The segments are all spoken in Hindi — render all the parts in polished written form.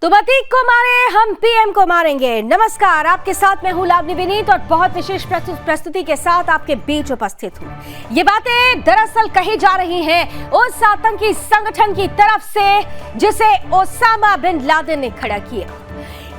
तुम अतीक को मारे, हम पीएम को मारेंगे। नमस्कार, आपके साथ मैं हूं लावनी विनीत और बहुत विशेष प्रस्तुति के साथ आपके बीच उपस्थित हूं। ये बातें दरअसल कही जा रही हैं उस आतंकी संगठन की तरफ से जिसे ओसामा बिन लादेन ने खड़ा किया।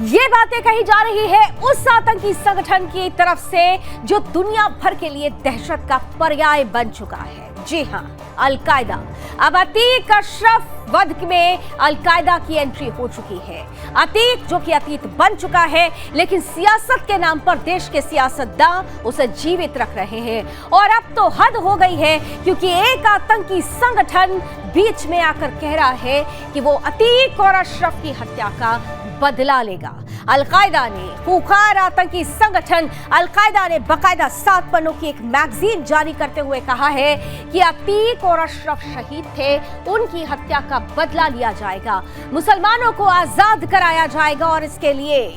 ये बातें कही जा रही है उस आतंकी संगठन की तरफ से जो दुनिया भर के लिए दहशत का पर्याय बन चुका है। जी हां, अल-कायदा। अब अतीक अशरफ वध में अल-कायदा की एंट्री हो चुकी है। अतीक जो कि अतीत बन चुका है, लेकिन सियासत के नाम पर देश के सियासतदान उसे जीवित रख रहे हैं। और अब तो हद हो गई है, क्योंकि एक आतंकी संगठन बीच में आकर कह रहा है कि वो अतीक और अशरफ की हत्या का बदला लेगा। अल-कायदा ने, खूंखार आतंकी संगठन अल-कायदा ने बाकायदा 7 पन्नों की एक मैगजीन जारी करते हुए कहा है कि अतीक और अशरफ शहीद थे, उनकी हत्या का बदला लिया जाएगा, मुसलमानों को आजाद कराया जाएगा और इसके लिए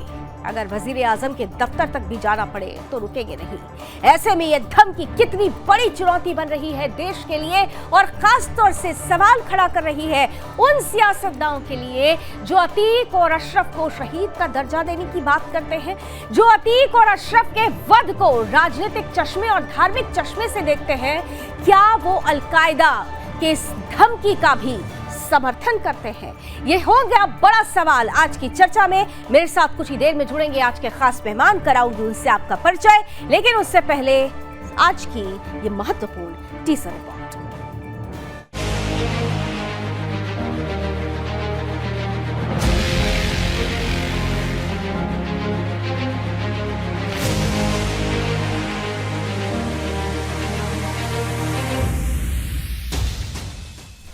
अगर वजीर आजम के दफ्तर तक भी जाना पड़े तो रुकेंगे नहीं। ऐसे में यह धमकी कितनी बड़ी चुनौती बन रही है देश के लिए, और खास तौर से सवाल खड़ा कर रही है उन सियासतदानों के लिए जो अतीक और अशरफ को शहीद का दर्जा देने की बात करते हैं, जो अतीक और अशरफ के वध को राजनीतिक चश्मे और धार्मिक चश्मे से देखते हैं। क्या वो अल-कायदा के इस धमकी का भी समर्थन करते हैं? ये हो गया बड़ा सवाल आज की चर्चा में। मेरे साथ कुछ ही देर में जुड़ेंगे आज के खास मेहमान, कराऊंगी उनसे आपका परिचय, लेकिन उससे पहले आज की ये महत्वपूर्ण टीजर रिपोर्ट।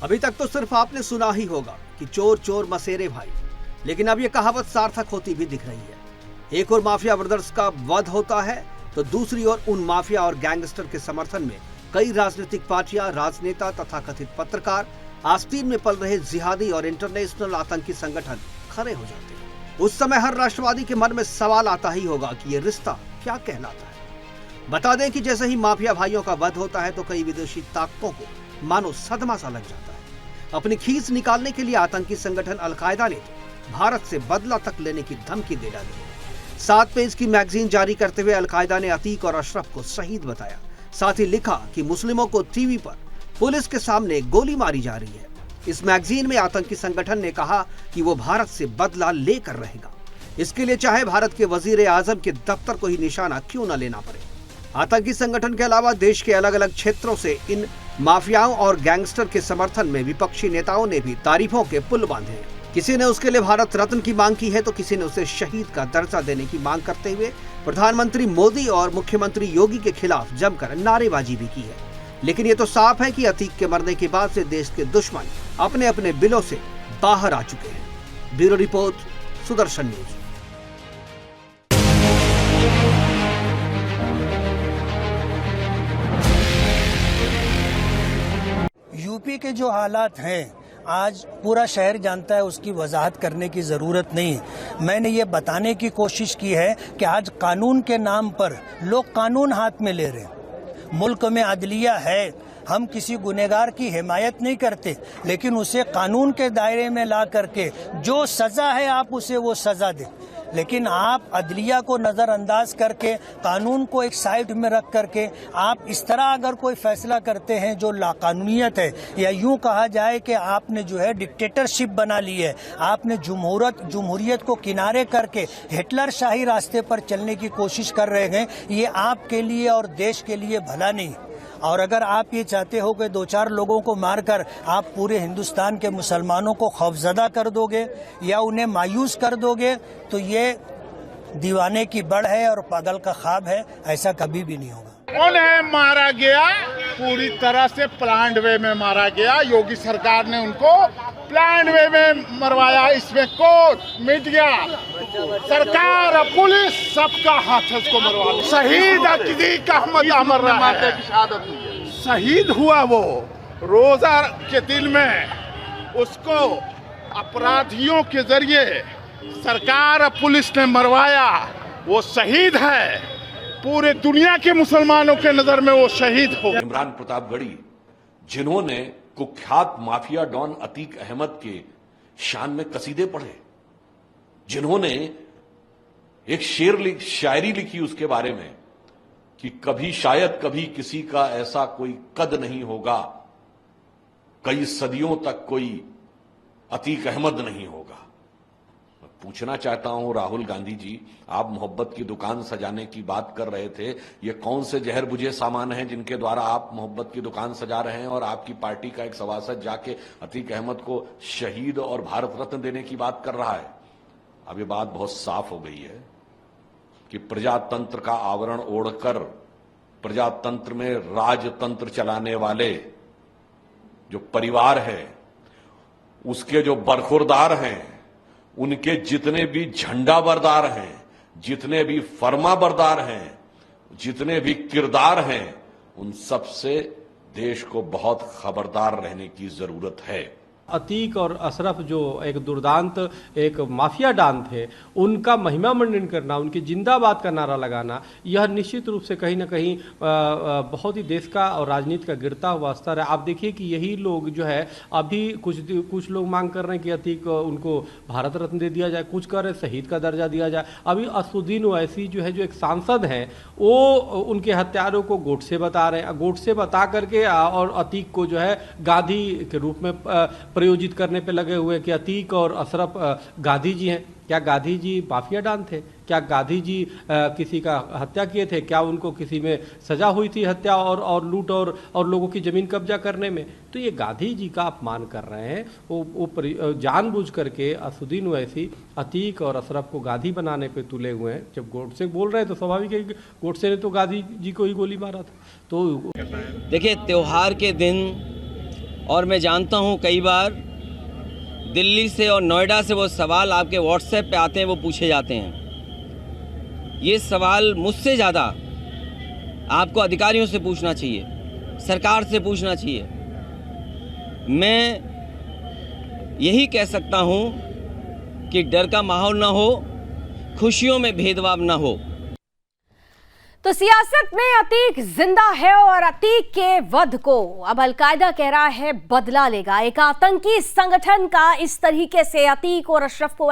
अभी तक तो सिर्फ आपने सुना ही होगा कि चोर चोर मसेरे भाई, लेकिन अब ये कहावत सार्थक होती भी दिख रही है। एक और माफिया ब्रदर्स का वध होता है तो दूसरी ओर उन माफिया और गैंगस्टर के समर्थन में कई राजनीतिक पार्टियां, राजनेता तथा कथित पत्रकार, आस्तीन में पल रहे जिहादी और इंटरनेशनल आतंकी संगठन खड़े हो जाते हैं। उस समय हर राष्ट्रवादी के मन में सवाल आता ही होगा कि ये रिश्ता क्या कहलाता है। बता दें कि जैसे ही माफिया भाइयों का वध होता है तो कई विदेशी ताकतों को मानो सदमा सा लग जाता है। अपनी खींच निकालने के लिए आतंकी संगठन अल-कायदा ने भारत से बदला तक लेने की धमकी दे डाली। 7 पेज की मैगजीन जारी करते हुए अल-कायदा ने अतीक और अशरफ को शहीद बताया। साथ ही लिखा कि मुस्लिमों को टीवी पर पुलिस के सामने गोली मारी जा रही है। इस मैगजीन में आतंकी संगठन ने कहा कि वो भारत से बदला लेकर रहेगा। इसके लिए चाहे भारत के वजीर आजम के दफ्तर को ही निशाना क्यों न लेना पड़े। आतंकी संगठन के अलावा देश के अलग अलग क्षेत्रों से इन माफियाओं और गैंगस्टर के समर्थन में विपक्षी नेताओं ने भी तारीफों के पुल बांधे हैं। किसी ने उसके लिए भारत रत्न की मांग की है तो किसी ने उसे शहीद का दर्जा देने की मांग करते हुए प्रधानमंत्री मोदी और मुख्यमंत्री योगी के खिलाफ जमकर नारेबाजी भी की है। लेकिन ये तो साफ है कि अतीक के मरने के बाद से देश के दुश्मन अपने अपने बिलों से बाहर आ चुके हैं। Bureau report, Sudarshan news. UP के जो हालात हैं आज पूरा शहर जानता है, उसकी वजाहत करने की ज़रूरत नहीं। मैंने ये बताने की कोशिश की है कि आज कानून के नाम पर लोग कानून हाथ में ले रहे हैं। मुल्क में अदलिया है, हम किसी गुनहगार की हिमायत नहीं करते, लेकिन उसे कानून के दायरे में ला करके जो सज़ा है आप उसे वो सज़ा दें। लेकिन आप अदलिया को नज़रअंदाज करके, कानून को एक साइड में रख करके आप इस तरह अगर कोई फैसला करते हैं जो लाकानूनियत है, या यूं कहा जाए कि आपने जो है डिक्टेटरशिप बना ली है, आपने जमहूरियत को किनारे करके हिटलर शाही रास्ते पर चलने की कोशिश कर रहे हैं, ये आपके लिए और देश के लिए भला नहीं। और अगर आप ये चाहते हो कि 2-4 लोगों को मारकर आप पूरे हिंदुस्तान के मुसलमानों को खौफजदा कर दोगे या उन्हें मायूस कर दोगे, तो ये दीवाने की बढ़ है और पागल का ख्वाब है। ऐसा कभी भी नहीं होगा। उन्हें मारा गया, पूरी तरह से प्लान्ड वे में मारा गया। योगी सरकार ने उनको प्लान्ड वे में मरवाया। इसमें कोर्ट, मीडिया, सरकार, पुलिस, सबका हाथ है उसको मरवा। शहीद अकीक अहमद अमर रहा है, शहीद हुआ वो रोजा के दिन में। उसको अपराधियों के जरिए सरकार और पुलिस ने मरवाया। वो शहीद है, पूरे दुनिया के मुसलमानों के नजर में वो शहीद हो। इमरान प्रतापगढ़ी, जिन्होंने कुख्यात माफिया डॉन अतीक अहमद के शान में कसीदे पढ़े, जिन्होंने एक शायरी लिखी उसके बारे में कि कभी शायद कभी किसी का ऐसा कोई कद नहीं होगा, कई सदियों तक कोई अतीक अहमद नहीं होगा। मैं पूछना चाहता हूं राहुल गांधी जी, आप मोहब्बत की दुकान सजाने की बात कर रहे थे, ये कौन से जहर बुझे सामान हैं जिनके द्वारा आप मोहब्बत की दुकान सजा रहे हैं और आपकी पार्टी का एक सभासद जाके अतीक अहमद को शहीद और भारत रत्न देने की बात कर रहा है। अब ये बात बहुत साफ हो गई है कि प्रजातंत्र का आवरण ओढ़कर प्रजातंत्र में राजतंत्र चलाने वाले जो परिवार है, उसके जो बरखुरदार हैं, उनके जितने भी झंडा बरदार हैं, जितने भी फरमा बरदार हैं, जितने भी किरदार हैं, उन सब से देश को बहुत खबरदार रहने की जरूरत है। अतीक और अशरफ जो एक दुर्दांत एक माफिया डॉन थे, उनका महिमा मंडन करना, उनकी जिंदाबाद का नारा लगाना, यह निश्चित रूप से कहीं ना कहीं बहुत ही देश का और राजनीति का गिरता हुआ स्तर है। आप देखिए कि यही लोग जो है अभी कुछ लोग मांग कर रहे हैं कि अतीक उनको भारत रत्न दे दिया जाए, कुछ कह रहे हैं शहीद का दर्जा दिया जाए। अभी असदुद्दीन ओवैसी जो है, जो एक सांसद हैं, वो उनके हत्यारों को गोडसे बता रहे हैं, गोडसे बता करके और अतीक को जो है गांधी के रूप में प्रयोजित करने पे लगे हुए कि अतीक और अशरफ गांधी जी हैं। क्या गांधी जी माफिया डॉन थे? क्या गांधी जी किसी का हत्या किए थे? क्या उनको किसी में सजा हुई थी हत्या और लूट और लोगों की जमीन कब्जा करने में? तो ये गांधी जी का अपमान कर रहे हैं। वो जानबूझ करके असदुद्दीन ओवैसी अतीक और अशरफ को गांधी बनाने पे तुले हुए हैं। जब गोडसे बोल रहे हैं तो स्वाभाविक है कि गोडसे ने तो गांधी जी को ही गोली मारा था। तो देखिए, त्यौहार के दिन, और मैं जानता हूँ कई बार दिल्ली से और नोएडा से वो सवाल आपके व्हाट्सएप पे आते हैं, वो पूछे जाते हैं। ये सवाल मुझसे ज़्यादा आपको अधिकारियों से पूछना चाहिए, सरकार से पूछना चाहिए। मैं यही कह सकता हूँ कि डर का माहौल ना हो, खुशियों में भेदभाव ना हो। तो सियासत में अतीक जिंदा है और अतीक के वध को अब अलकायदा कह रहा है बदला लेगा। एक आतंकी संगठन का इस तरीके से अतीक और अशरफ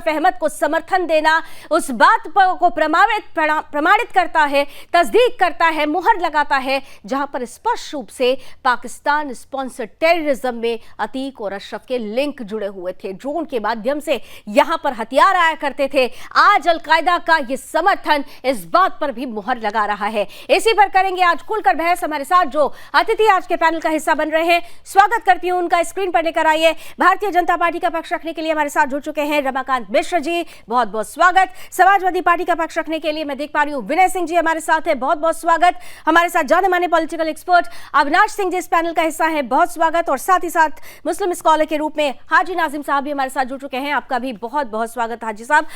अहमद को समर्थन देना उस बात को प्रमाणित करता है, तस्दीक करता है, मुहर लगाता है, जहां पर स्पष्ट रूप से पाकिस्तान स्पॉन्सर्ड टेररिज्म में अतीक और अशरफ के लिंक जुड़े हुए थे। ड्रोन के माध्यम से यहां पर हथियार आया करते थे। आज अलकायदा का यह समर्थन इस बात पर भी मुहर लगा रहा है। इसी पर करेंगे आज खुलकर बहस। हमारे साथ जो अतिथि आज के पैनल का हिस्सा बन रहे हैं, स्वागत करती हूं उनका। स्क्रीन पर लेकर आइए। भारतीय जनता पार्टी का पक्ष रखने के लिए हमारे साथ जुड़ चुके हैं रमाकांत मिश्र जी, बहुत बहुत स्वागत। समाजवादी पार्टी का पक्ष रखने के लिए मैं देख पा रही हूं विनय सिंह जी हमारे साथ है, बहुत बहुत स्वागत। हमारे साथ जाने माने पॉलिटिकल एक्सपर्ट अविनाश सिंह जी इस पैनल का हिस्सा है, बहुत स्वागत। और साथ ही साथ मुस्लिम स्कॉलर के रूप में हाजी नाजिम साहब भी हमारे साथ जुड़ चुके हैं, आपका भी बहुत बहुत स्वागत हाजी साहब।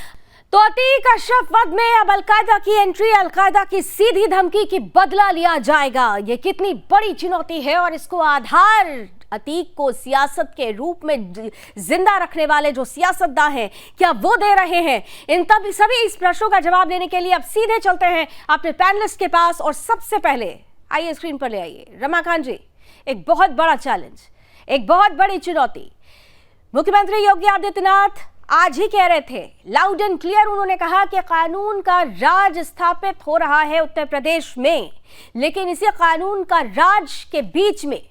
तो अतीक अशरफ वध में अब अलकायदा की एंट्री, अलकायदा की सीधी धमकी की बदला लिया जाएगा। ये कितनी बड़ी चुनौती है और इसको आधार अतीक को सियासत के रूप में जिंदा रखने वाले जो सियासतदान हैं, क्या वो दे रहे हैं? इन सभी इस प्रश्नों का जवाब देने के लिए अब सीधे चलते हैं अपने पैनलिस्ट के पास। और सबसे पहले आइए स्क्रीन पर ले आइए रमाकांत जी। एक बहुत बड़ा चैलेंज, एक बहुत बड़ी चुनौती। मुख्यमंत्री योगी आदित्यनाथ आज ही कह रहे थे, लाउड एंड क्लियर उन्होंने कहा कि कानून का राज स्थापित हो रहा है उत्तर प्रदेश में, लेकिन इसी कानून का राज के बीच में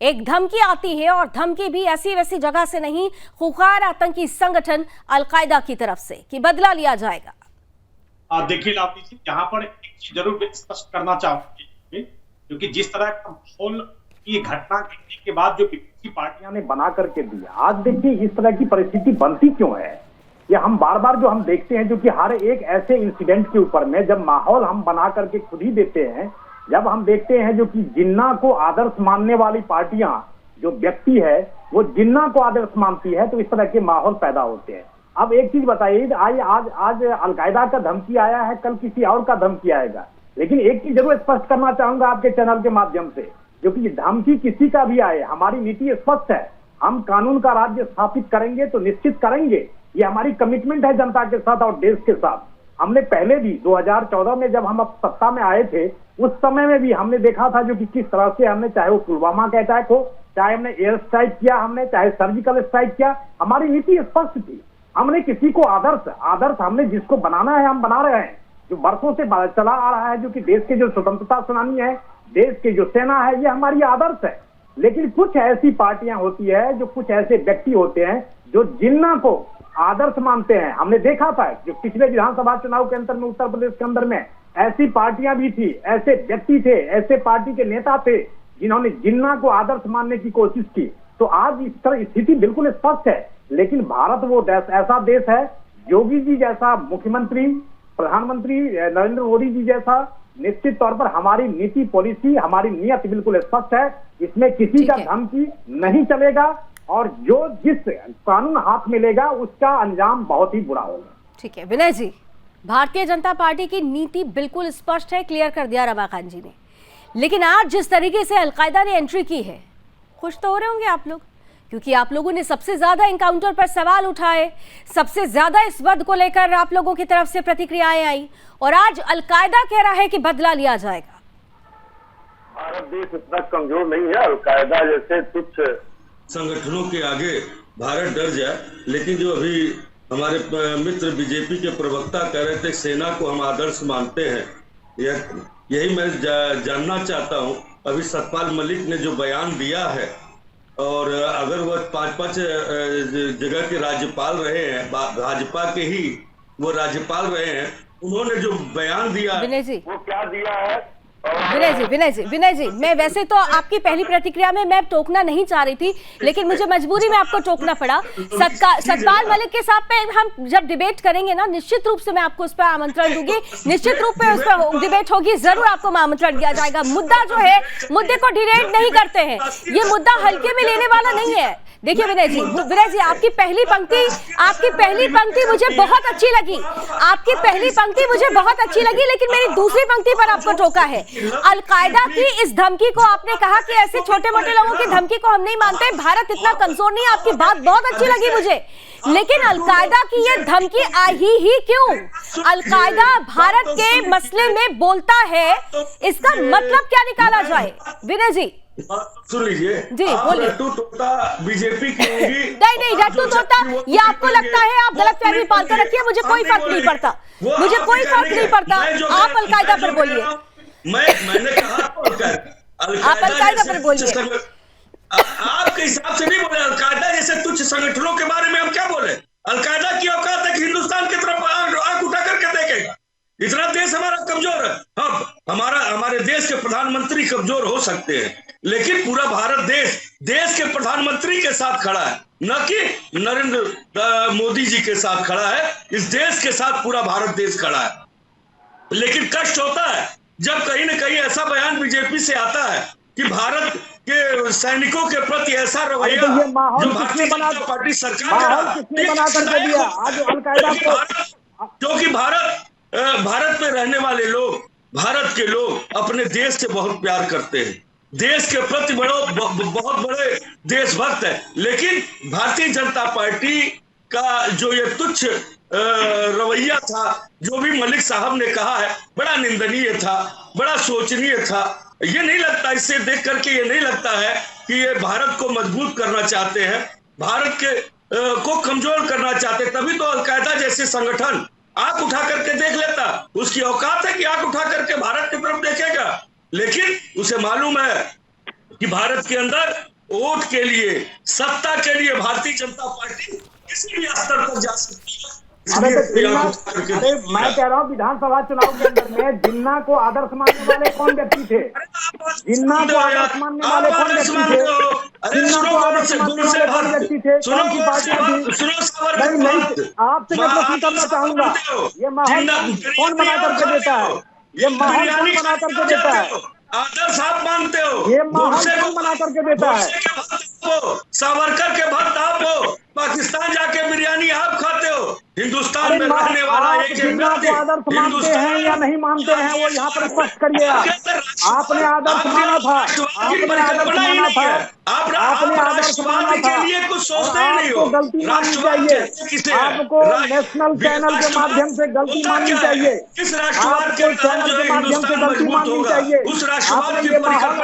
एक धमकी आती है, और धमकी भी ऐसी वैसी जगह से नहीं, खुखार आतंकी संगठन अलकायदा की तरफ से, कि बदला लिया जाएगा। देखिए लावली जी, यहाँ पर एक चीज जरूर स्पष्ट करना चाहूंगी, क्योंकि जिस तरह का माहौल ये घटना घटने के बाद जो विपक्षी पार्टियां ने बना करके दिया, आज देखिए इस तरह की परिस्थिति बनती क्यों है। ये हम बार बार जो हम देखते हैं, जो कि हर एक ऐसे इंसिडेंट के ऊपर में जब माहौल हम बना करके खुद ही देते हैं, जब हम देखते हैं जो कि जिन्ना को आदर्श मानने वाली पार्टियां, जो व्यक्ति है वो जिन्ना को आदर्श मानती है, तो इस तरह के माहौल पैदा होते हैं। अब एक चीज बताइए, आज अलकायदा का धमकी आया है, कल किसी और का धमकी आएगा। लेकिन एक चीज जरूर स्पष्ट करना चाहूंगा आपके चैनल के माध्यम से, जो कि धमकी किसी का भी आए, हमारी नीति स्पष्ट है। हम कानून का राज्य स्थापित करेंगे तो निश्चित करेंगे, ये हमारी कमिटमेंट है जनता के साथ और देश के साथ। हमने पहले भी 2014 में जब हम अब सत्ता में आए थे, उस समय में भी हमने देखा था जो कि किस तरह से हमने, चाहे वो पुलवामा का अटैक हो, चाहे हमने एयर स्ट्राइक किया, हमने चाहे सर्जिकल स्ट्राइक किया, हमारी नीति स्पष्ट थी। हमने किसी को आदर्श हमने जिसको बनाना है हम बना रहे हैं, जो वर्षों से चला आ रहा है, जो कि देश के जो स्वतंत्रता सेनानी है, देश के जो सेना है, ये हमारी आदर्श है। लेकिन कुछ ऐसी पार्टियां होती है, जो कुछ ऐसे व्यक्ति होते हैं जो जिन्ना को आदर्श मानते हैं। हमने देखा था जो पिछले विधानसभा चुनाव के अंदर में उत्तर प्रदेश के अंदर में ऐसी पार्टियां भी थी, ऐसे व्यक्ति थे, ऐसे पार्टी के नेता थे जिन्होंने जिन्ना को आदर्श मानने की कोशिश की। तो आज इस तरह स्थिति बिल्कुल स्पष्ट है। लेकिन भारत वो देश, ऐसा देश है, योगी जी जैसा मुख्यमंत्री, प्रधानमंत्री नरेंद्र मोदी जी जैसा, निश्चित तौर पर हमारी नीति पॉलिसी, हमारी नियत बिल्कुल स्पष्ट है। इसमें किसी का धमकी नहीं चलेगा और जो जिस कानून हाथ में लेगा उसका अंजाम बहुत ही बुरा होगा। ठीक है विनय जी, भारतीय जनता पार्टी की नीति बिल्कुल स्पष्ट है, क्लियर कर दिया रमा खान जी ने। लेकिन आज जिस तरीके से अलकायदा ने एंट्री की है, खुश तो हो रहे होंगे आप लोग, क्योंकि आप लोगों ने सबसे ज्यादा एनकाउंटर पर सवाल उठाए, सबसे ज्यादा इस वध को लेकर आप लोगों की तरफ से प्रतिक्रियाएं आई, और आज अलकायदा कह रहा है कि बदला लिया जाएगा। भारत देश इतना कमजोर नहीं है, अलकायदा जैसे कुछ संगठनों के आगे भारत डर जाए। लेकिन जो अभी हमारे मित्र बीजेपी के प्रवक्ता कह रहे थे सेना को हम आदर्श मानते हैं, यही मैं जानना चाहता हूं। अभी सतपाल मलिक ने जो बयान दिया है, और अगर वह 5-5 जगह के राज्यपाल रहे हैं, भाजपा के ही वो राज्यपाल रहे हैं, उन्होंने जो बयान दिया विनय जी, वो क्या दिया है? विनय जी, मैं वैसे तो आपकी पहली प्रतिक्रिया में मैं टोकना नहीं चाह रही थी, लेकिन मुझे मजबूरी में आपको टोकना पड़ा। सतपाल मलिक के साथ पे हम जब डिबेट करेंगे ना, निश्चित रूप से मैं आपको उस पर आमंत्रण दूंगी, निश्चित रूप से उस पर डिबेट होगी, जरूर आपको आमंत्रण दिया जाएगा। मुद्दा जो है, मुद्दे को डिबेट नहीं करते हैं, ये मुद्दा हल्के में लेने वाला नहीं है। देखिए विनय जी, आपकी पहली पंक्ति मुझे बहुत अच्छी लगी, आपकी पहली पंक्ति मुझे बहुत अच्छी लगी, लेकिन मेरी दूसरी पंक्ति पर आपको टोका है। अलकायदा की इस धमकी को आपने कहा कि ऐसे छोटे मोटे लोगों की धमकी को हम नहीं मानते, भारत इतना कमजोर नहीं है, आपकी बात बहुत अच्छी लगी मुझे। लेकिन अलकायदा की ये धमकी आई ही क्यों? अलकायदा भारत के मसले में बोलता है, इसका मतलब क्या निकाला जाए? विनय जी सुन लीजिए जी, बोलिए। रट्टू तोता बीजेपी की होगी। नहीं, रट्टू तोता ये आपको लगता है, आप गलतफहमी पालकर रखिए, मुझे कोई फर्क नहीं पड़ता, आप अलकायदा पर बोलिए। मैंने कहा आप अलकायदा पर बोलिए। आपके हिसाब से नहीं बोले, अलकायदा जैसे तुच्छ संगठनों के बारे में हम क्या बोले? अलकायदा की औकात है कि हिंदुस्तान की तरफ आंख उठा करके देखेगा। इतना देश हमारा कमजोर है। हमारे देश के प्रधानमंत्री कमजोर हो सकते हैं, लेकिन पूरा भारत देश के प्रधानमंत्री के साथ खड़ा है, न कि नरेंद्र मोदी जी के साथ खड़ा है। इस देश के साथ पूरा भारत देश खड़ा है। लेकिन कष्ट होता है जब कहीं न कहीं ऐसा बयान बीजेपी से आता है कि भारत के सैनिकों के प्रति ऐसा रवैया जो भारतीय जनता पार्टी सरकार क्योंकि भारत में रहने वाले लोग, भारत के लोग अपने देश से बहुत प्यार करते हैं, देश के प्रति बहुत बड़े देशभक्त है। लेकिन भारतीय जनता पार्टी का जो ये तुच्छ रवैया था, जो भी मलिक साहब ने कहा है, बड़ा निंदनीय था, बड़ा शोचनीय था। ये नहीं लगता, इससे देख करके ये नहीं लगता है कि ये भारत को मजबूत करना चाहते हैं, भारत के को कमजोर करना चाहते। तभी तो अलकायदा जैसे संगठन आंख उठा करके देख लेता, उसकी औकात है कि आंख उठा करके भारत की तरफ देखेगा। लेकिन उसे मालूम है कि भारत के अंदर वोट के लिए, सत्ता के लिए भारतीय जनता पार्टी किसी भी स्तर तक जा सकती है। मैं कह रहा हूँ विधानसभा चुनाव के अंदर में जिन्ना को आदर्श मानने वाले कौन व्यक्ति थे? जिन्ना को आदर्श मानने वाले कौन व्यक्ति थे? जिन्ना को आदर्श मानने वाले कौन व्यक्ति थे? कौन सी पार्टियां थी? नहीं, आपसे मैं प्रश्न करना चाहूंगा, ये माहौल कौन बना करके देता है? ये माहौल कौन बना करके देता है? आदर्श आप मानते हो? ये माहौल कौन बना करके देता है? सावरकर के भक्त आप हो, पाकिस्तान जाके बिरयानी आप खाते हो। हिंदुस्तान में रहने वाला एक व्यक्ति आदर्श मानते हैं या नहीं मानते हैं, वो यहाँ पर स्पष्ट करिए। आपने आदर्श माना था, आपने आदर्श माना था, आपने आदर्श माना था, आपको गलती माननी चाहिए, आपको नेशनल चैनल के माध्यम से गलती माननी चाहिए, आपको चैनल के माध्यम से गलती माननी चाहिए। आपने ये माहौल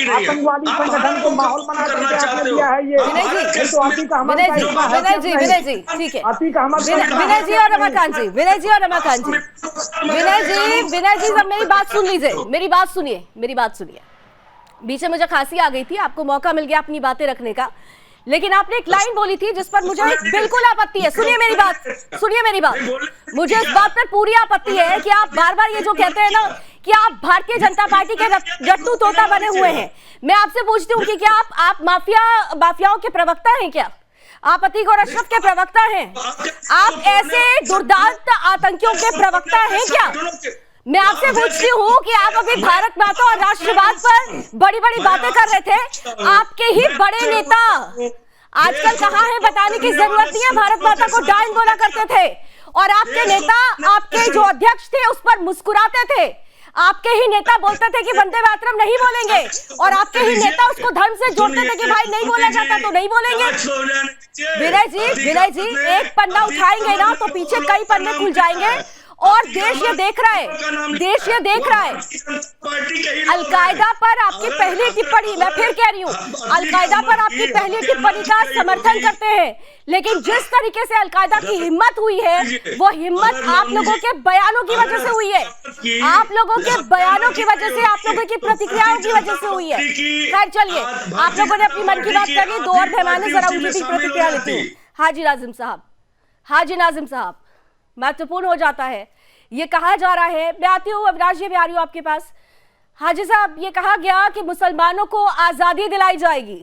आतंकवादी संगठन को माहौल बना करके आपने दिया है, ये तो अतीक अहमद का विनय जी ठीक है, अतीक अहमद विनय जी और रमाकांत जी, विनय जी, सब मेरी बात सुन लीजिए, मेरी बात सुनिए। बीच में मुझे खांसी आ गई थी, आपको मौका मिल गया अपनी बातें रखने का, लेकिन आपने एक लाइन बोली थी जिस पर मुझे बिल्कुल आपत्ति है। सुनिए मेरी बात, मुझे इस बात पर पूरी आपत्ति है कि आप बार बार ये जो कहते हैं ना कि आप भारतीय जनता पार्टी के रट्टू तोता बने हुए हैं। मैं आपसे पूछती हूँ कि क्या आप माफियाओं के प्रवक्ता हैं? क्या आप अतीक और अशरफ के प्रवक्ता हैं? आप ऐसे दुर्दांत आतंकियों के प्रवक्ता हैं क्या? मैं आपसे पूछती हूँ कि आप अभी भारत माता और राष्ट्रवाद पर बड़ी बड़ी बातें कर रहे थे, आपके ही बड़े नेता आजकल कहाँ है बताने की जरूरत नहीं है, भारत माता को डाइन बोला करते थे, और आपके नेता, आपके जो अध्यक्ष थे उस पर मुस्कुराते थे। आपके ही नेता बोलते थे कि वंदे मातरम नहीं बोलेंगे, और आपके ही नेता उसको धर्म से जोड़ते थे कि भाई नहीं बोला जाता तो नहीं बोलेंगे। विनय जी एक पन्ना उठाएंगे ना तो पीछे कई पन्ने खुल जाएंगे, और देश ये देख रहा है। अलकायदा पर आपकी पहली टिप्पणी, मैं फिर कह रही हूँ, अलकायदा पर आपकी पहली टिप्पणी का समर्थन करते हैं, लेकिन जिस तरीके से अलकायदा की हिम्मत हुई है, वो हिम्मत आप लोगों के बयानों की वजह से हुई है, आप लोगों के बयानों की वजह से, आप लोगों की प्रतिक्रियाओं की वजह से हुई है। खैर चलिए, आप लोगों ने अपनी मन की बात कर ली, 2 और मेहमान जरा उनकी भी प्रतिक्रिया लेती हूँ। हाजी नाजिम साहब, महत्वपूर्ण हो जाता है, ये कहा जा रहा है, मैं आती हूँ अविनाश जी, भी आ रही हूँ आपके पास। हाजी साहब, ये कहा गया कि मुसलमानों को आजादी दिलाई जाएगी,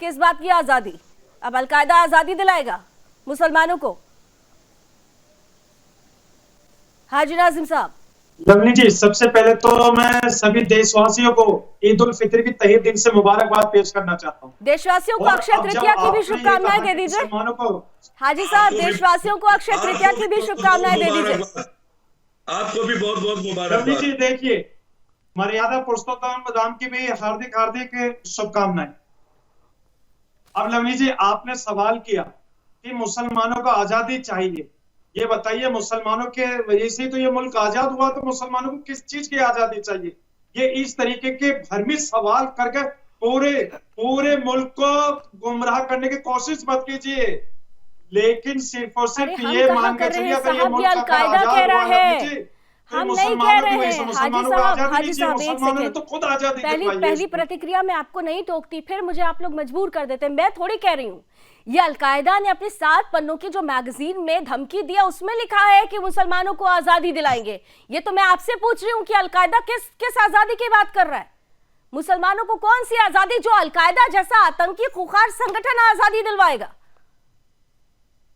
किस बात की आजादी? अब अलकायदा आजादी दिलाएगा मुसलमानों को? हाजी नाजिम साहब। लवली जी, सबसे पहले तो मैं सभी देशवासियों को ईद उल फितर की तहे दिल से मुबारकबाद पेश करना चाहता हूँ। देशवासियों को अक्षय तृतीया की भी शुभकामनाएं दे दीजिए। हाजी साहब, देशवासियों को अक्षय तृतीया की भी शुभकामनाएं दे दीजिए। आपको भी बहुत बहुत मुबारक। लवली जी देखिए, मर्यादा पुरुषोत्तम राम की भी हार्दिक शुभकामनाएं। अब लवली जी, आपने सवाल किया कि मुसलमानों को आजादी चाहिए, ये बताइए मुसलमानों के वजह से तो ये मुल्क आजाद हुआ, तो मुसलमानों को किस चीज की आजादी चाहिए? ये इस तरीके के भ्रमित सवाल करके पूरे मुल्क को गुमराह करने की कोशिश मत कीजिए। लेकिन सिर्फ और सिर्फ ये मान के चलिए अगर ये मुल्क अलकायदा कह रहा है, हम नहीं कह रहे हैं। हाजी साहब एक सेकंड, तो खुद आजादी पहली प्रतिक्रिया में आपको नहीं टोकती, फिर मुझे आप लोग मजबूर कर देते हैं। मैं थोड़ी कह रही हूँ, ये अलकायदा ने अपने 7 पन्नों की जो मैगजीन में धमकी दिया उसमें लिखा है कि मुसलमानों को आजादी दिलाएंगे। ये तो मैं आपसे पूछ रही हूँ कि अलकायदा किस आजादी की बात कर रहा है? मुसलमानों को कौन सी आजादी जो अलकायदा जैसा आतंकी खुखार संगठन आजादी दिलवाएगा?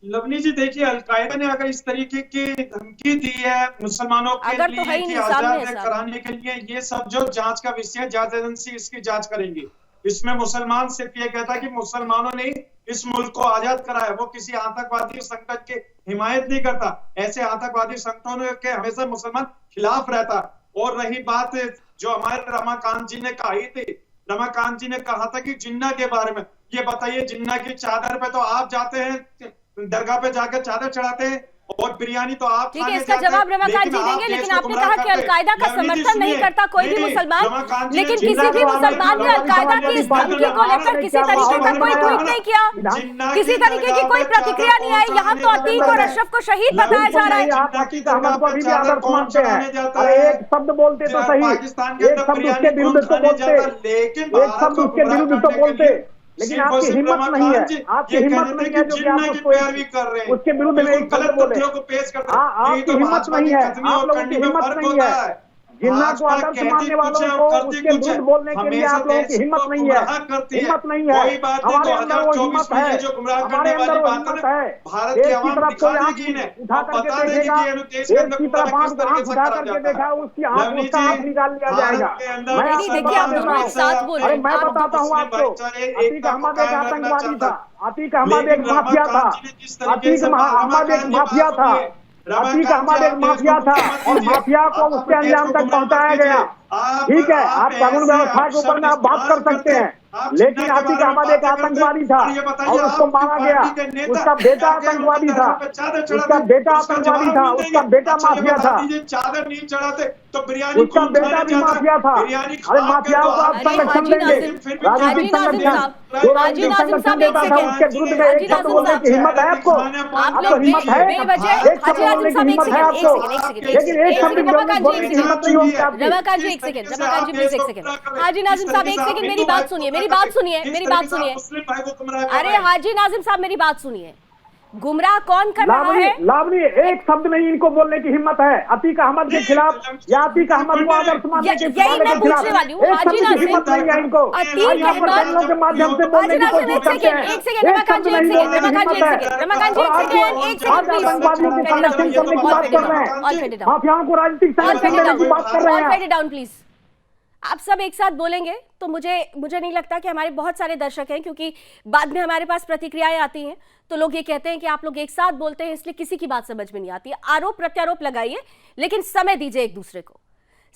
लवनी जी देखिए, अलकायदा ने अगर इस तरीके की धमकी दी है मुसलमानों के लिए कि आजाद कराने के लिए, ये सब जो जांच का विषय है, जांच एजेंसी इसकी जांच करेंगी। इसमें मुसलमान सिर्फ ये कहता है कि मुसलमानों ने इस मुल्क को आजाद कराया, वो किसी आतंकवादी संगठन की हिमायत नहीं करता। ऐसे आतंकवादी संगठनों के हमेशा मुसलमान खिलाफ रहता। और रही बात जो हमारे रमाकांत जी ने कही थी, रमाकांत जी ने कहा था कि जिन्ना के बारे में, ये बताइए जिन्ना की चादर पे तो आप जाते हैं, दरगाह पे जाकर चादर चढ़ाते हैं, और बिरयानी तो आप ठीक है, इसका जवाब रमाकांत जी देंगे। लेकिन आपने कहा कि अलकायदा का समर्थन नहीं करता कोई भी मुसलमान, लेकिन किसी भी मुसलमान ने अलकायदा की इस धमकी को लेकर किसी तरीके का कोई ट्वीट नहीं किया, किसी तरीके की कोई प्रतिक्रिया नहीं आई। यहाँ तो अतीक और अशरफ को शहीद बताया जा रहा है। आप अतीक अहमद को अभी भी आदर्श मानते हैं, एक शब्द बोलते तो सही, एक शब्द उसके विरुद्ध तो बोलते, एक शब्द उसके विरुद्ध तो बोलते, लेकिन आपकी हिम्मत नहीं है, आपकी हिम्मत नहीं है जो कि आप उसके विरुद्ध में एक शब्द बोले। आपकी हिम्मत नहीं है, आप लोगों की हिम्मत नहीं है। जिन्ना को आदर्श मानने वालों को उसके विरुद्ध बोलने के लिए आप लोगों की हिम्मत नहीं है, हिम्मत नहीं है। हमारे अंदर वो हिम्मत है, हमारे अंदर वो हिम्मत है। एक की तरफ कोई आंख उठा करके देखेगा, एक की तरफ आंख उठा करके देखा, उसकी आंख उसका आंख निकाल लिया जाएगा। मैं बताता हूँ आपको, अतीक अहमद एक आतंकवादी था, अतीक अहमद एक माफिया था, अतीक अहमद एक माफिया था, अतीक अहमद एक माफिया था, और माफिया को उसके अंजाम तक पहुंचाया गया। ठीक है, आप कानून व्यवस्था के ऊपर में आप बात कर सकते हैं, लेकिन आतिक अहमद एक आतंकवादी था और उसको मारा गया। उसका बेटा आतंकवादी था, उसका बेटा आतंकवादी था, उसका बेटा माफिया था, चादर नहीं चढ़ाते तो बिरयानी उसका बेटा भी माफिया था। अरे माफियाओं को आप संरक्षण देंगे, राजनीतिक संरक्षण देता था, उसके विरुद्ध में एक शब्द बोलने की हिम्मत है आपको? आपको हिम्मत है? एक शब्द बोलने की हिम्मत है आपको? लेकिन एक शब्द बोलने की हिम्मत नहीं होगी आपकी। रमाकांत जी एक सेकंड, रमाकांत जी प्लीज एक सेकंड। हाजी नाजिम साहब एक सेकंड, मेरी बात सुनिए, मेरी बात सुनिए, मेरी बात सुनिए। अरे हाजी नाजिम साहब मेरी बात सुनिए, गुमराह कौन कर रहा है? लावनी एक शब्द नहीं इनको बोलने की हिम्मत है अतीक अहमद के खिलाफ या अतीक अहमद को आदर्श मानने के खिलाफ। एक शब्द की हिम्मत नहीं है इनको। चैनलों के माध्यम से बोलने की कोशिश करते हैं, एक शब्द नहीं बोलने की हिम्मत है। आज आतंकवादियों की संरक्षण करने की बात कर रहे हैं, माफियाओं को राजनीतिक संरक्षण देने की बात कर रहे हैं। आप सब एक साथ बोलेंगे तो मुझे नहीं लगता कि हमारे बहुत सारे दर्शक हैं, क्योंकि बाद में हमारे पास प्रतिक्रियाएं आती हैं तो लोग ये कहते हैं कि आप लोग एक साथ बोलते हैं इसलिए किसी की बात समझ में नहीं आती। आरोप प्रत्यारोप लगाइए लेकिन समय दीजिए एक दूसरे को।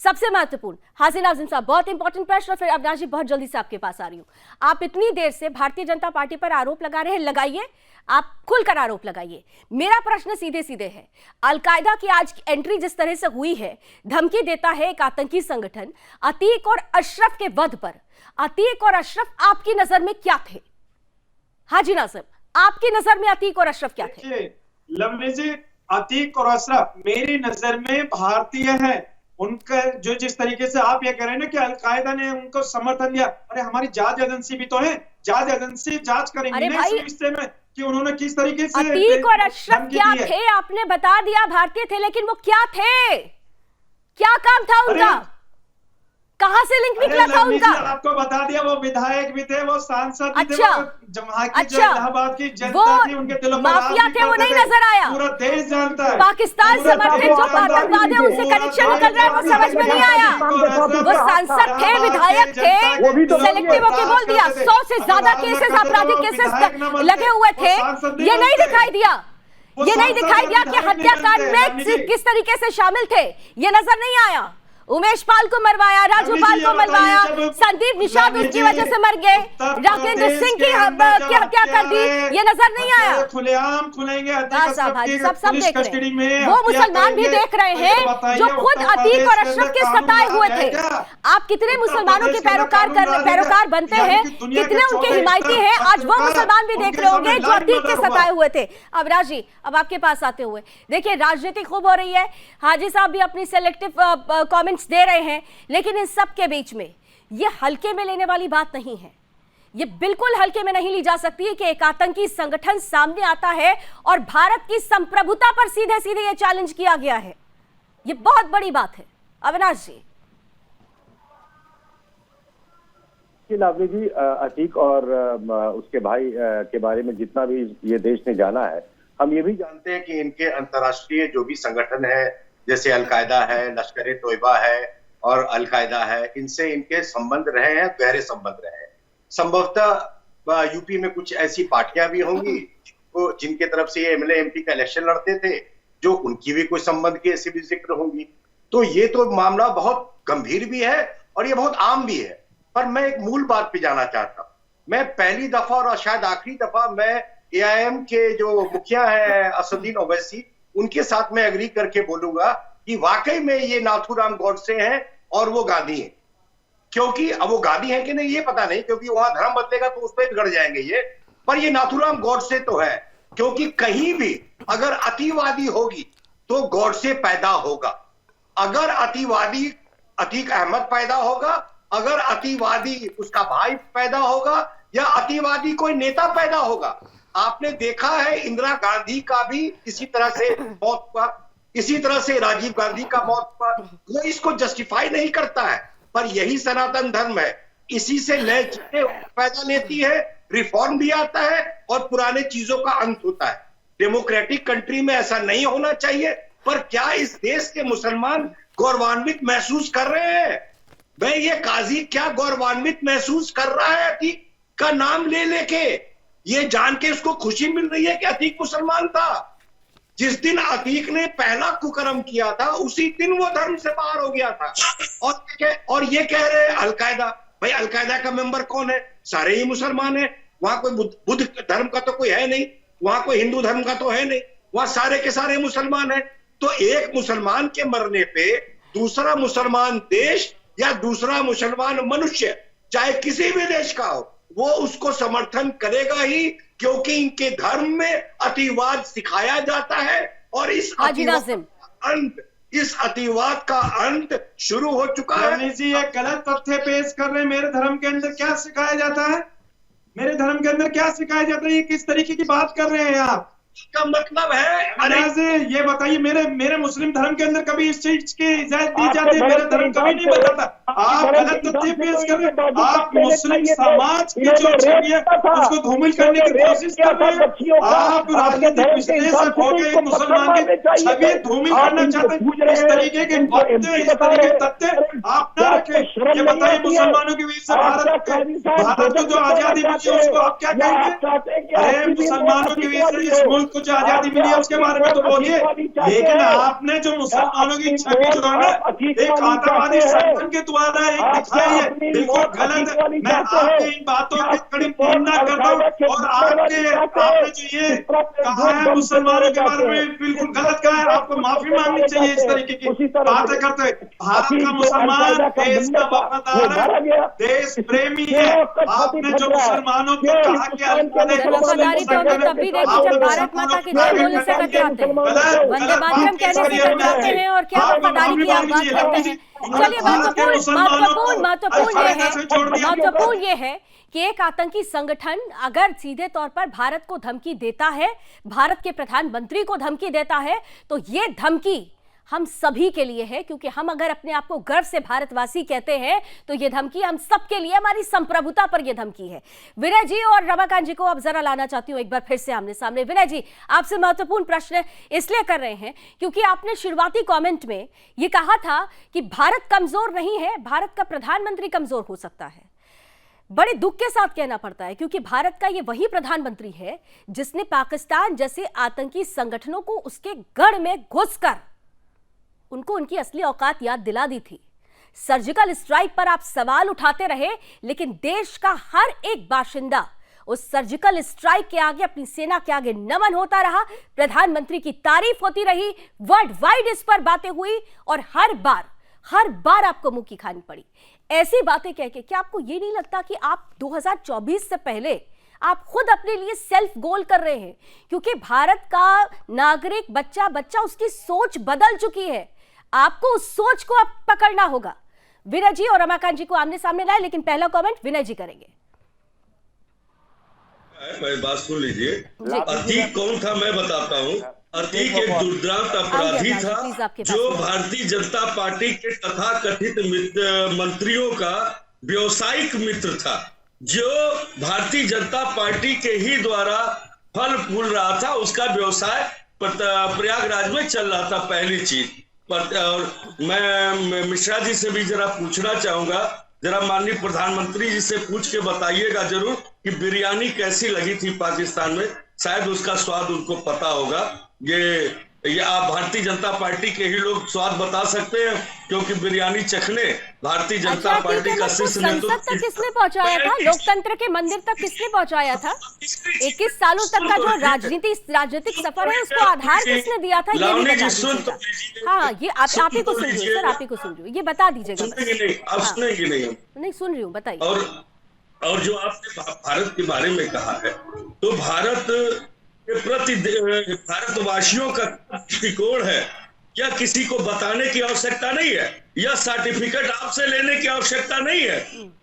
सबसे महत्वपूर्ण, हाजी नाजिम साहब बहुत इंपॉर्टेंट प्रश्न, और फिर अविनाश जी बहुत जल्दी से आपके पास आ रही हूं। आप इतनी देर से भारतीय जनता पार्टी पर आरोप लगा रहे हैं, लगाइए, आप खुलकर आरोप लगाइए। मेरा प्रश्न सीधे सीधे है, अलकायदा की आज की एंट्री जिस तरह से हुई है, धमकी देता है एक आतंकी संगठन, अतीक और अशरफ के वध पर, अतीक और अशरफ आपकी नजर में क्या थे? हाजी नाजिम, आपकी नजर में अतीक और अशरफ क्या थे? लवली जी, अतीक और अशरफ मेरी नजर में भारतीय है। उनका जो जिस तरीके से आप ये कह रहे हैं ना कि अलकायदा ने उनको समर्थन दिया, अरे हमारी जांच एजेंसी भी तो है, जांच एजेंसी जांच करेंगी ना इस विषय में कि उन्होंने किस तरीके से अतीक और अशरफ क्या थे। आपने बता दिया भारतीय थे, लेकिन वो क्या थे, क्या काम था उनका, कहां से लिंक निकला था उनका? आपको बता दिया, वो विधायक भी थे, वो सांसद भी थे, अच्छा, इलाहाबाद की जनता थी, उनके दिलों में माफिया थे, वो नहीं नजर आया। पूरा देश जानता है पाकिस्तान समर्थित जो आतंकवाद है उनसे कनेक्शन निकल रहा है, वो समझ में नहीं आया। वो सांसद थे, विधायक थे, सेलेक्टिव होके बोल दिया। 100 से ज्यादा केसेस, आपराधिक केसेस लगे हुए थे, ये नहीं दिखाई दिया, ये नहीं दिखाई दिया कि हत्याकांड में किस तरीके से शामिल थे, ये नजर नहीं आया। उमेश पाल को मरवाया, राजू पाल को मरवाया, संदीप निषाद उसकी वजह से मर गए, राकेंद्र सिंह की हत्या कर दी, ये नजर नहीं आया। खुलेआम खुलेंगे सब देख रहे हैं, वो मुसलमान भी देख रहे हैं जो खुद अतीक और अशरफ के सताए हुए थे। आप कितने मुसलमानों के पैरोकार बनते हैं, कितने उनके हिमायती हैं, आज वो मुसलमान भी देख रहे होंगे जो अतीक के सताए हुए थे। अब राजी, अब आपके पास आते हुए देखिए, राजनीति खूब हो रही है, हाजी साहब भी अपनी सेलेक्टिव कमेंट्स दे रहे हैं, लेकिन इन सब के बीच में ये हल्के में लेने वाली बात नहीं है, ये बिल्कुल हल्के में नहीं ली जा सकती है कि एक आतंकी संगठन सामने आता है और भारत की संप्रभुता पर सीधे सीधे ये चैलेंज किया गया है। ये बहुत बड़ी बात है। अविनाश जी। लावली जी, अतीक और उसके भाई के बारे में जितना भी ये देश ने जाना है, हम ये भी जानते हैं कि इनके अंतर्राष्ट्रीय जो भी संगठन है, जैसे अलकायदा है, लश्कर ए तोयबा है और अलकायदा है, इनसे इनके संबंध रहे हैं, गहरे संबंध रहे हैं। संभवतः यूपी में कुछ ऐसी पार्टियां भी होंगी जिनके तरफ से ये एमएलए एमपी का इलेक्शन लड़ते थे, जो उनकी भी कोई संबंध की ऐसी भी जिक्र होंगी। तो ये तो मामला बहुत गंभीर भी है और ये बहुत आम भी है। पर मैं एक मूल बात पे जाना चाहता हूँ। मैं पहली दफा और शायद आखिरी दफा मैं एआईएम के जो मुखिया है असदुद्दीन ओवैसी, उनके साथ में एग्री करके बोलूंगा कि वाकई में ये नाथूराम गॉडसे हैं और वो गांधी हैं। क्योंकि अब वो गांधी हैं कि नहीं ये पता नहीं, क्योंकि वहां धर्म बदलेगा तो उस पर बिगड़ जाएंगे ये, पर ये नाथूराम गॉडसे तो है। क्योंकि कहीं भी अगर अतिवादी होगी तो गॉडसे पैदा होगा, अगर अतिवादी अतीक अहमद पैदा होगा, अगर अतिवादी उसका भाई पैदा होगा, या अतिवादी कोई नेता पैदा होगा। आपने देखा है इंदिरा गांधी का भी इसी तरह से मौत हुआ, इसी तरह से राजीव गांधी का मौत हुआ। वो इसको जस्टिफाई नहीं करता है, पर यही सनातन धर्म है, इसी से नए चीजें पैदा लेती है, रिफॉर्म भी आता है और पुराने चीजों का अंत होता है। डेमोक्रेटिक कंट्री में ऐसा नहीं होना चाहिए। पर क्या इस देश के मुसलमान गौरवान्वित महसूस कर रहे हैं? भाई ये काजी क्या गौरवान्वित महसूस कर रहा है अतीक का नाम ले लेके? ये जान के उसको खुशी मिल रही है कि अतीक मुसलमान था। जिस दिन अतीक ने पहला कुकर्म किया था उसी दिन वो धर्म से बाहर हो गया था। और ये कह रहे हैं अलकायदा, भाई अलकायदा का मेंबर कौन है? सारे ही मुसलमान है। वहां कोई बुद्ध धर्म का तो कोई है नहीं, वहां कोई हिंदू धर्म का तो है नहीं, वहां सारे के सारे मुसलमान है। तो एक मुसलमान के मरने पे दूसरा मुसलमान देश या दूसरा मुसलमान मनुष्य, चाहे किसी भी देश का हो, वो उसको समर्थन करेगा ही, क्योंकि इनके धर्म में अतिवाद सिखाया जाता है। और इस अतिवाद का अंत शुरू हो चुका है। जी ये गलत तथ्य पेश कर रहे हैं। मेरे धर्म के अंदर क्या सिखाया जाता है? मेरे धर्म के अंदर क्या सिखाया जाता है? ये किस तरीके की बात कर रहे हैं आप? का मतलब है, अरे ये बताइए, मेरे मुस्लिम धर्म के अंदर कभी इस चीज की इजाजत दी जाती है? मेरा धर्म कभी नहीं बताता। आप गलत तथ्य पेश कर रहे हैं। आप मुस्लिम समाज की जो छवि है उसको धूमिल करने की कोशिश कर रहे हैं। आप राजनीतिक विश्लेषक हो गए, मुसलमान की छवि धूमिल करना चाहते हैं। इस तरीके के तथ्य आप न रखें। ये बताइए, मुसलमानों की वजह से भारत को जो आजादी मिली है उसको आप क्या कहेंगे? अरे मुसलमानों की वजह से इस मुल्क को जो आजादी मिली है उसके बारे में तो बोलिए। लेकिन आपने जो मुसलमानों की छवि जो है ना एक आतंकवादी संगठन के द्वारा एक दिखाई है, बिल्कुल गलत है। मैं आपकी इन बातों की कड़ी निंदा करता हूँ। और आपने जो ये कहा है मुसलमानों के बारे में बिल्कुल गलत कहा है। आपको माफी मांगनी चाहिए इस तरीके की बातें करते। भारत का मुसलमान देश का वफादार है, देश प्रेमी है। आपने जो मुसलमानों को कहा कि भारत माता की जय बोलने से कतराते हैं, वंदे मातरम कहने से कतराते हैं, और क्या वफादारी की आप बात करते हैं। चलिए महत्वपूर्ण ये है कि एक आतंकी संगठन अगर सीधे तौर पर भारत को धमकी देता है, भारत के प्रधानमंत्री को धमकी देता है, तो ये धमकी हम सभी के लिए है, क्योंकि हम अगर अपने आप को गर्व से भारतवासी कहते हैं तो ये धमकी हम सबके लिए, हमारी संप्रभुता पर ये धमकी है। विनय जी और रमाकांत जी को अब जरा लाना चाहती हूं एक बार फिर से आमने सामने। विनय जी, आपसे महत्वपूर्ण प्रश्न इसलिए कर रहे हैं क्योंकि आपने शुरुआती कमेंट में ये कहा था कि भारत कमजोर नहीं है, भारत का प्रधानमंत्री कमजोर हो सकता है। बड़े दुख के साथ कहना पड़ता है, क्योंकि भारत का ये वही प्रधानमंत्री है जिसने पाकिस्तान जैसे आतंकी संगठनों को उसके गढ़ में घुसकर उनको उनकी असली औकात याद दिला दी थी। सर्जिकल स्ट्राइक पर आप सवाल उठाते रहे, लेकिन देश का हर एक बाशिंदा उस सर्जिकल स्ट्राइक के आगे, अपनी सेना के आगे नमन होता रहा। प्रधानमंत्री की तारीफ होती रही, वर्ल्ड वाइड इस पर बातें हुई, और हर बार आपको मुंह की खानी पड़ी। ऐसी बातें कह के क्या आपको ये नहीं लगता कि आप 2024 से पहले आप खुद अपने लिए सेल्फ गोल कर रहे हैं? क्योंकि भारत का नागरिक बच्चा उसकी सोच बदल चुकी है। आपको उस सोच को अब पकड़ना होगा। विनय जी और रमाकांत जी को आमने सामने लाए, लेकिन पहला कमेंट विनय जी करेंगे। मेरी बात सुन लीजिए। अतीक कौन था मैं बताता हूँ। अतीक एक दुर्दांत अपराधी था जो भारतीय जनता पार्टी के तथाकथित मंत्रियों का व्यावसायिक मित्र था, जो भारतीय जनता पार्टी के ही द्वारा फल फूल रहा था। उसका व्यवसाय प्रयागराज में चल रहा था, पहली चीज। और मैं मिश्रा जी से भी जरा पूछना चाहूंगा, जरा माननीय प्रधानमंत्री जी से पूछ के बताइएगा जरूर कि बिरयानी कैसी लगी थी पाकिस्तान में। शायद उसका स्वाद उनको पता होगा। ये आप भारतीय जनता पार्टी के ही लोग स्वाद बता सकते हैं, क्योंकि बिरयानी चखने भारतीय जनता पार्टी का शीर्ष नेतृत्व तक किसने पहुंचाया था? लोकतंत्र के मंदिर तक किसने पहुंचाया था? 21 सालों तक का जो राजनीतिक सफर है उसको आधार किसने दिया था? ये भी बता दीजिएगा। हाँ, ये आप ही को सुन रही हूँ सर, आप ही को सुन रही हूँ, ये बता दीजिएगा। आप सुनेंगे नहीं सुन रही हूँ, बताइए। और जो आपने भारत के बारे में कहा है, तो भारत के प्रति भारतवासियों का दृष्टिकोण है, क्या किसी को बताने की आवश्यकता नहीं है, या सर्टिफिकेट आपसे लेने की आवश्यकता नहीं है।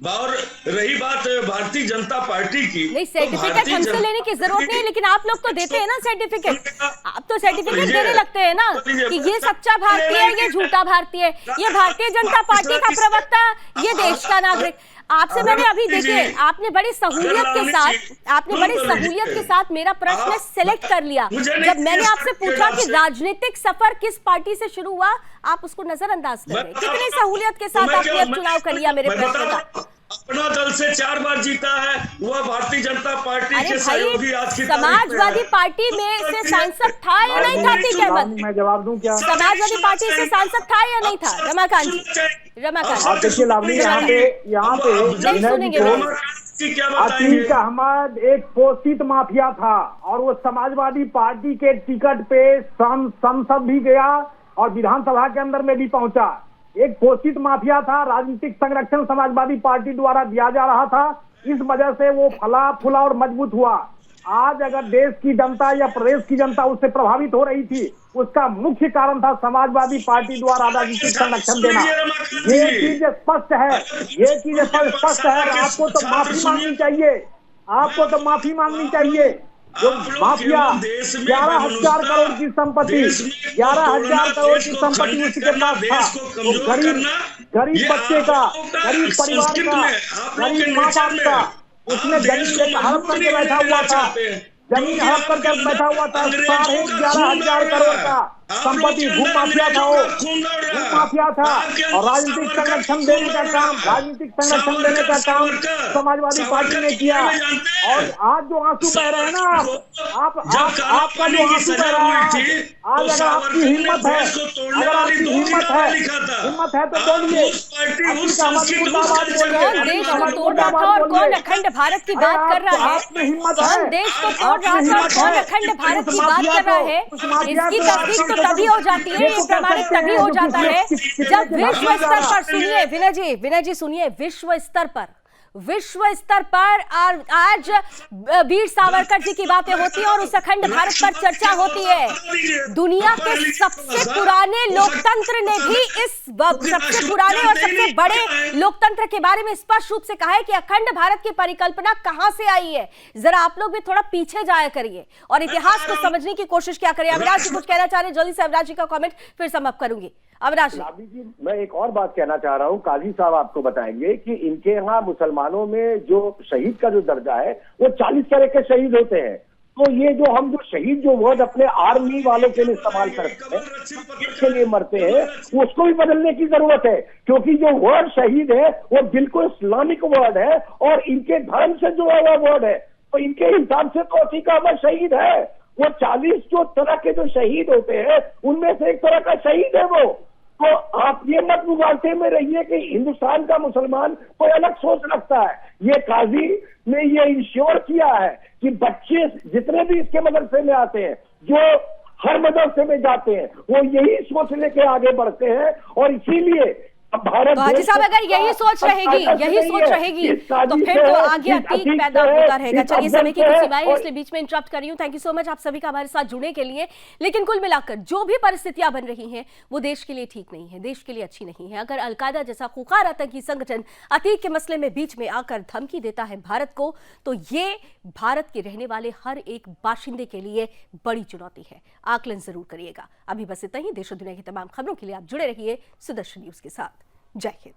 और रही बात भारतीय जनता पार्टी की, नहीं सर्टिफिकेट हमसे लेने की जरूरत नहीं है, लेकिन आप लोग तो देते हैं ना सर्टिफिकेट। आप तो सर्टिफिकेट देने लगते हैं ना कि ये सच्चा भारतीय है, ये झूठा भारतीय है, ये भारतीय जनता पार्टी का प्रवक्ता, ये देश का नागरिक। आपसे मैंने अभी देखिए, आपने बड़ी सहूलियत के साथ मेरा प्रश्न सेलेक्ट कर लिया। जब मैंने आपसे पूछा कि राजनीतिक सफर किस पार्टी से शुरू हुआ, आप उसको नजरअंदाज कर रहे हैं। कितनी सहूलियत के साथ आपने अब चुनाव कर लिया मेरे प्रश्न का। अपना दल से 4 बार जीता है, वह भारतीय जनता पार्टी के सहयोगी आज की समाजवादी पार्टी में से सांसद था या नहीं था? ठीक है, मैं जवाब दूं क्या? समाजवादी पार्टी से सांसद था या नहीं था? रमाकांत जी, आप देखिए लावनी, यहाँ पे अतीक अहमद एक पोषित माफिया था और वो समाजवादी पार्टी के टिकट पे संसद भी गया और विधानसभा के अंदर में भी पहुंचा। एक पोषित माफिया था, राजनीतिक संरक्षण समाजवादी पार्टी द्वारा दिया जा रहा था, इस वजह से वो फला फूला और मजबूत हुआ। आज अगर देश की जनता या प्रदेश की जनता उससे प्रभावित हो रही थी, उसका मुख्य कारण था समाजवादी पार्टी द्वारा राजनीतिक संरक्षण देना। ये चीज स्पष्ट है, ये चीज स्पष्ट है। आपको तो माफी मांगनी चाहिए, आपको तो माफी मांगनी चाहिए। जो माफिया 11,000 करोड़ की संपत्ति, 11,000 करोड़ की संपत्ति उसके पास था। तो गरीब बच्चे का, गरीब परिवार का, गरीब माँ बाप का, उसने जमीन हड़प करके बैठा हुआ था, जमीन हड़प करके बैठा हुआ था। 11,500 करोड़ का संपत्ति भू माफिया था, वो भू माफिया था। और राजनीतिक संरक्षण देने का काम, राजनीतिक संरक्षण देने का काम समाजवादी पार्टी ने किया। और आज जो आंसू बह रहे हैं ना, आपका जो आंसू बह रहा है, आज अगर आपकी हिम्मत है, अगर आपकी हिम्मत है तो बोलिए। कौन देश को तोड़ रहा था और कौन अखंड भारत की बात कर रहा है? कौन देश को तोड़ रहा था और कौन अखंड भारत की बात कर रहा है? इसकी तस्दीक तभी हो जाती है, ये प्रमाणित तभी हो जाता है जब विश्व स्तर पर, सुनिए विनय जी सुनिए, विश्व स्तर पर आज वीर सावरकर जी की बातें होती हैं और उस अखंड भारत पर चर्चा होती है। दुनिया के सबसे पुराने लोकतंत्र ने भी इस सबसे पुराने और सबसे बड़े लोकतंत्र के बारे में स्पष्ट रूप से कहा है कि अखंड भारत की परिकल्पना कहां से आई है। जरा आप लोग भी थोड़ा पीछे जाया करिए और इतिहास को समझने की कोशिश क्या करिए। अविनाश जी कुछ कहना चाह रहे हैं, जल्दी से अविनाश जी का कमेंट फिर समाप्त करूंगी। अविनाश जी, मैं एक और बात कहना चाह रहा हूँ। काजी साहब आपको बताएंगे कि इनके यहाँ मुसलमानों में जो शहीद का जो दर्जा है वो 40 तरह के शहीद होते हैं। तो ये जो हम जो शहीद जो वर्ड अपने आर्मी वालों के लिए इस्तेमाल करते हैं, इसके लिए मरते हैं, उसको भी बदलने की जरूरत है। क्योंकि जो वर्ड शहीद है वो बिल्कुल इस्लामिक वर्ड है और इनके धर्म से जुड़ा हुआ वर्ड है। तो इनके हिसाब से तो अतीक अहमद शहीद है। वो 40 जो तरह के जो शहीद होते हैं उनमें से एक तरह का शहीद है वो। तो आप ये मत मुगालते में रहिए कि हिंदुस्तान का मुसलमान कोई अलग सोच रखता है। ये काजी ने ये इंश्योर किया है कि बच्चे जितने भी इसके मदरसे में आते हैं, जो हर मदरसे में जाते हैं, वो यही सोच लेके आगे बढ़ते हैं। और इसीलिए भारत, तो हाजी साहब अगर यही सोच रहेगी तो फिर तो आगे अतीक पैदा होता रहेगा। चलिए समय की कुछ सीमाएं, इसलिए बीच में इंटरप्ट कर रही हूँ। थैंक यू सो मच आप सभी का हमारे साथ जुड़ने के लिए। लेकिन कुल मिलाकर जो भी परिस्थितियां बन रही हैं वो देश के लिए ठीक नहीं है, देश के लिए अच्छी नहीं है। अगर अलकायदा जैसा खूंखार आतंकी संगठन अतीक के मसले में बीच में आकर धमकी देता है भारत को, तो ये भारत के रहने वाले हर एक बाशिंदे के लिए बड़ी चुनौती है। आकलन जरूर करिएगा। अभी बस इतना ही। देश और दुनिया की तमाम खबरों के लिए आप जुड़े रहिए सुदर्शन न्यूज के साथ। जय हिंद।